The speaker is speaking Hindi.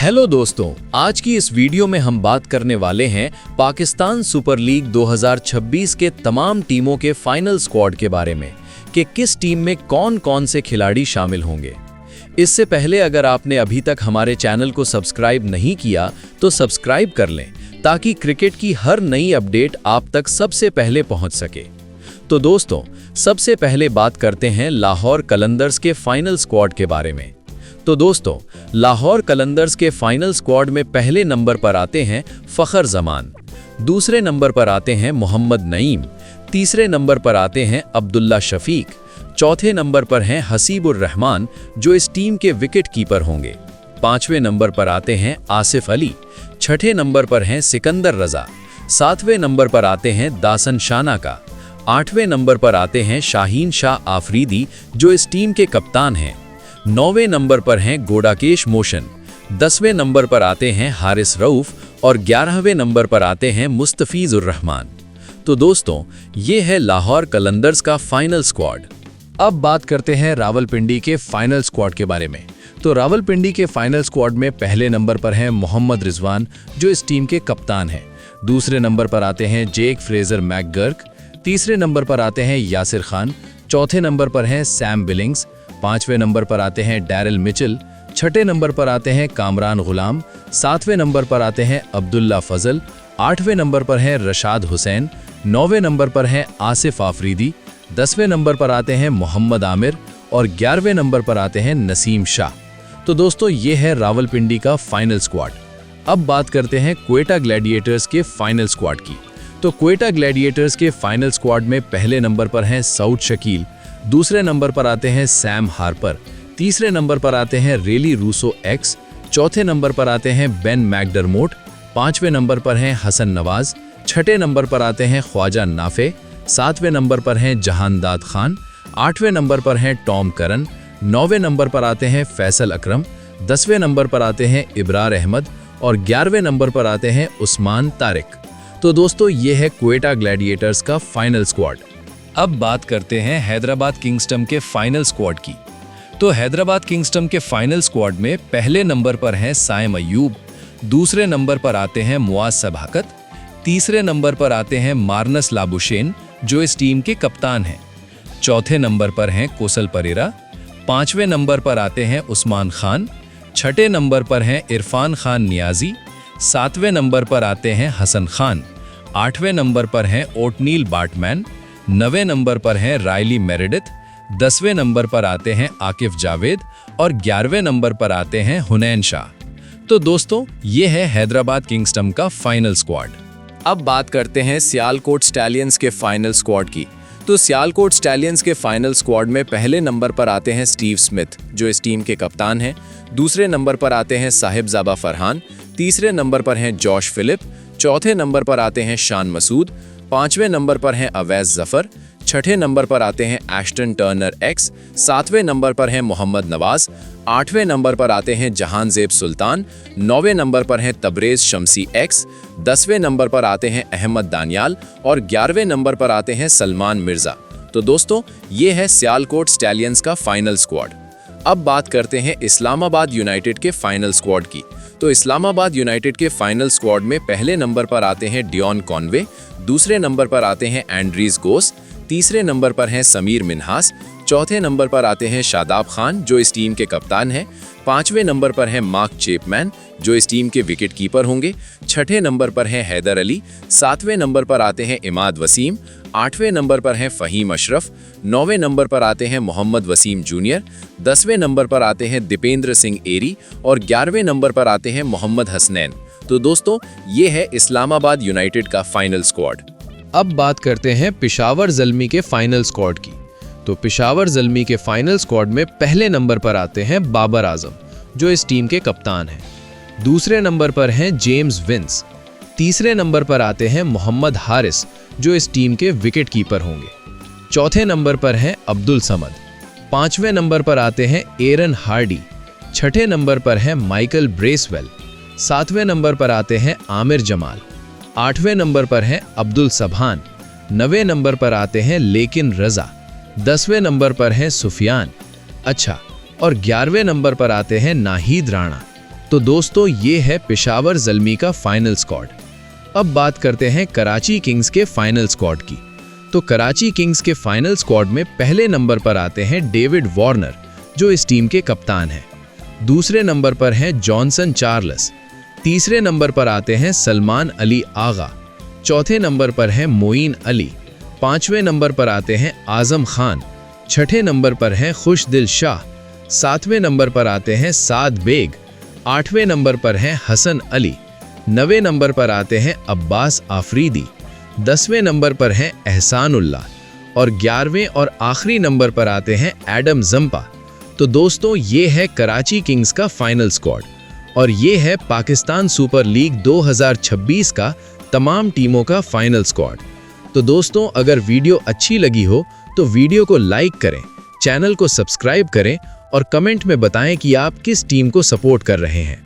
हेलो दोस्तों, आज की इस वीडियो में हम बात करने वाले हैं पाकिस्तान सुपर लीग 2026 के तमाम टीमों के फाइनल स्क्वाड के बारे में कि किस टीम में कौन कौन से खिलाड़ी शामिल होंगे। इससे पहले अगर आपने अभी तक हमारे चैनल को सब्सक्राइब नहीं किया तो सब्सक्राइब कर लें ताकि क्रिकेट की हर नई अपडेट आप तक सबसे पहले पहुंच सके। तो दोस्तों, सबसे पहले बात करते हैं लाहौर कलंदर्स के फाइनल स्क्वाड के बारे में। तो दोस्तों, लाहौर कलंदर्स के फाइनल स्क्वाड में पहले नंबर पर आते हैं फ़खर जमान, दूसरे नंबर पर आते हैं मोहम्मद नईम, तीसरे नंबर पर आते हैं अब्दुल्ला शफीक, चौथे नंबर पर हैं हसीबुर रहमान जो इस टीम के विकेट कीपर होंगे, पांचवें नंबर पर आते हैं आसिफ अली, छठे नंबर पर हैं सिकंदर रजा, सातवें नंबर पर आते हैं दासन शाना का, आठवें नंबर पर आते हैं शाहीन शाह आफरीदी जो इस टीम के कप्तान हैं, नौवें नंबर पर हैं गोडाकेश मोशन, 10वें नंबर पर आते हैं हारिस रऊफ और 11वें नंबर पर आते हैं मुस्तफीजुर रहमान। तो दोस्तों, ये है लाहौर कलंदर्स का फाइनल स्क्वाड। अब बात करते हैं रावलपिंडी के फाइनल स्क्वाड के बारे में। तो रावलपिंडी के फाइनल स्क्वाड में पहले नंबर पर हैं मोहम्मद रिजवान जो इस टीम के कप्तान हैं, दूसरे नंबर पर आते हैं जेक फ्रेजर मैकगर्क, तीसरे नंबर पर आते हैं यासिर खान, चौथे नंबर पर हैं सैम बिलिंग्स, पांचवें नंबर पर आते हैं डैरिल मिचेल, छठे नंबर पर आते हैं कामरान गुलाम, सातवें नंबर पर आते हैं अब्दुल्ला फजल, आठवें नंबर पर हैं रशाद हुसैन, नौवें नंबर पर हैं आसिफ आफरीदी, 10वें नंबर पर आते हैं मोहम्मद आमिर और 11वें नंबर पर आते हैं नसीम शाह। तो दोस्तों, ये है रावलपिंडी का फाइनल स्क्वाड। अब बात करते हैं क्वेटा ग्लैडिएटर्स के फाइनल स्क्वाड की। तो क्वेटा ग्लैडिएटर्स के फाइनल स्क्वाड में पहले नंबर पर हैं सऊद शकील, दूसरे नंबर पर आते हैं सैम हार्पर, तीसरे नंबर पर आते हैं रेली रूसो एक्स, चौथे नंबर पर आते हैं बेन मैकडरमोट, पांचवें नंबर पर हैं हसन नवाज, छठे नंबर पर आते हैं ख्वाजा नाफे, सातवें नंबर पर हैं जहानदाद खान, आठवें नंबर पर हैं टॉम करन, नौवें नंबर पर आते हैं फैसल अकरम, 10वें नंबर पर आते हैं इब्रार अहमद और 11वें नंबर पर आते हैं उस्मान तारिक। तो दोस्तों, ये है क्वेटा ग्लैडिएटर्स का फाइनल स्क्वाड। अब बात करते हैं हैदराबाद किंग्सटन के फाइनल स्क्वाड की। तो हैदराबाद किंग्सटन के फाइनल स्क्वाड में पहले नंबर पर हैं साइम अयूब, दूसरे नंबर पर आते हैं मुआज सभाकत, तीसरे नंबर पर आते हैं मार्नस लाबुशेन जो इस टीम के कप्तान हैं, चौथे नंबर पर हैं कोसल परेरा, पांचवें नंबर पर आते हैं उस्मान खान, छठे नंबर पर हैं इरफान खान नियाजी, सातवें नंबर पर आते हैं हसन खान, आठवें नंबर पर हैं ओटनील बाटमैन, नवें नंबर पर हैं रायली मेरेडिथ, 10वें नंबर पर आते हैं आकिफ जावेद और 11वें नंबर पर आते हैं हुनैन शाह। तो दोस्तों, ये है हैदराबाद किंग्सटन का फाइनल स्क्वाड। अब बात करते हैं सियालकोट स्टैलियंस के फाइनल स्क्वाड की। तो सियालकोट स्टैलियंस के फाइनल स्क्वाड में पहले नंबर पर आते हैं स्टीव स्मिथ जो इस टीम के कप्तान हैं, दूसरे नंबर पर आते हैं साहिबजादा फरहान, तीसरे नंबर पर हैं जॉश फिलिप, चौथे नंबर पर आते हैं शान मसूद, पांचवें नंबर पर हैं अवैस जफर, छठे नंबर पर आते हैं एश्टन टर्नर एक्स, सातवें नंबर पर हैं मोहम्मद नवाज, आठवें नंबर पर आते हैं जहानजेब सुल्तान, नौवें नंबर पर हैं तबरेज शमसी एक्स, 10वें नंबर पर आते हैं अहमद दानियाल और 11वें नंबर पर आते हैं सलमान मिर्जा। तो दोस्तों, ये है सियालकोट स्टैलियंस का फाइनल स्क्वाड। अब बात करते हैं इस्लामाबाद यूनाइटेड के फाइनल स्क्वाड की। तो इस्लामाबाद यूनाइटेड के फाइनल स्क्वाड में पहले नंबर पर आते हैं डियॉन कॉनवे, दूसरे नंबर पर आते हैं एंड्रीज गोस, तीसरे नंबर पर हैं समीर मिन्हास, चौथे नंबर पर आते हैं शादाब खान जो इस टीम के कप्तान हैं, पांचवें नंबर पर हैं मार्क चैपमैन जो इस टीम के विकेट कीपर होंगे, छठे नंबर पर हैं हैदर अली, सातवें नंबर पर आते हैं इमाद वसीम, आठवें नंबर पर हैं फ़हीम अशरफ, नौवें नंबर पर आते हैं मोहम्मद वसीम जूनियर, 10वें नंबर पर आते हैं दीपेंद्र सिंह एरी और 11वें नंबर पर आते हैं मोहम्मद हसनैन। तो दोस्तों, ये है इस्लामाबाद यूनाइटेड का फाइनल स्क्वाड। अब बात करते हैं पेशावर ज़ल्मी के फाइनल स्क्वाड की। तो पेशावर ज़ल्मी के फाइनल स्क्वाड में पहले नंबर पर आते हैं बाबर आजम जो इस टीम के कप्तान हैं, दूसरे नंबर पर हैं जेम्स विंस, तीसरे नंबर पर आते हैं मोहम्मद हारिस जो इस टीम के विकेट कीपर होंगे, चौथे नंबर पर हैं अब्दुल समद, पांचवें नंबर पर आते हैं एरन हार्डी, छठे नंबर पर हैं माइकल ब्रेसवेल, सातवें नंबर पर आते हैं आमिर जमाल, आठवें नंबर पर हैं अब्दुल सभान, नवें नंबर पर आते हैं लेकिन रजा, 10वें नंबर पर हैं सुफियान, अच्छा और 11वें नंबर पर आते हैं नाहिद राणा। तो दोस्तों ये है पेशावर ज़ल्मी का फाइनल स्क्वाड। अब बात करते हैं कराची किंग्स के फाइनल स्क्वाड की। तो कराची किंग्स के फाइनल स्क्वाड में पहले नंबर पर आते हैं डेविड वार्नर, जो इस टीम के कप्तान हैं। दूसरे नंबर पर हैं जॉनसन चार्ल्स। तीसरे नंबर पर आते हैं सलमान अली आगा। चौथे नंबर पर हैं मोइन अली। पांचवें नंबर पर आते हैं आजम खान। छठे नंबर पर हैं खुशदिल शाह। सातवें नंबर पर आते हैं साद बेग। आठवें नंबर पर हैं हसन अली। नवें नंबर पर आते हैं अब्बास आफरीदी। 10वें नंबर पर हैं एहसानुल्लाह और 11वें और आखिरी नंबर पर आते हैं एडम जंपा। तो दोस्तों ये है कराची किंग्स का फाइनल स्क्वाड और ये है पाकिस्तान सुपर लीग 2026 का तमाम टीमों का फाइनल स्क्वाड। तो दोस्तों अगर वीडियो अच्छी लगी हो तो वीडियो को लाइक करें, चैनल को सब्सक्राइब करें और कमेंट में बताएं कि आप किस टीम को सपोर्ट कर रहे हैं।